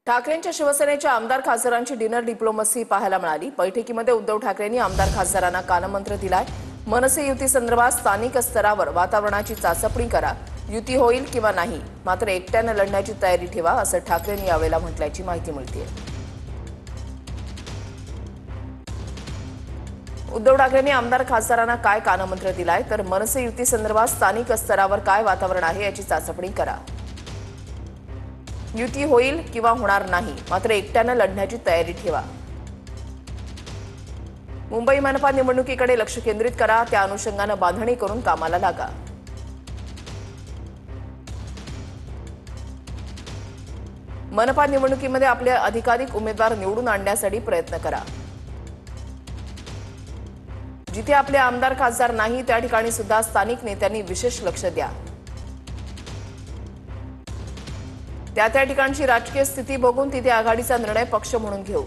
ठाकरेंच्या शिवसेनेच्या आमदार खासदारांची डिनर डिप्लोमसी पाहायला मिळाली। बैठकीमध्ये उद्धव ठाकरेंनी आमदार खासदारांना कानमंत्र दिलाय। मनसे युती संदर्भात स्थानिक स्तरावर वातावरणाची चाचपणी करा। युती होईल किंवा नाही, मात्र एकट्याने लढण्याची तयारी ठेवा, असं ठाकरेंनी यावेळेला म्हटल्याची माहिती मिळते। उद्धव ठाकरेंनी आमदार खासदारांना काय कानमंत्र दिलाय तर मनसे युती संदर्भात स्थानिक स्तरावर काय वातावरण आहे याची चाचपणी करा। युती होईल किंवा होणार नाही, मात्र एकट्याने लढण्याची तयारी ठेवा। मुंबई मनपा निवडणुकीकडे लक्ष केंद्रित करा, त्या अनुषंगाने बांधणी करून कामाला लागा। मनपा निवडणुकीमध्ये आपले अधिकाधिक उमेदवार निवडून आणण्यासाठी प्रयत्न करा। जिथे आपले आमदार खासदार नाही त्या ठिकाणी सुद्धा स्थानिक नेत्यांनी विशेष लक्ष द्या। त्या ठिकाणची राजकीय स्थिती बघून तिथे आघाडीचा निर्णय पक्ष म्हणून घेऊ।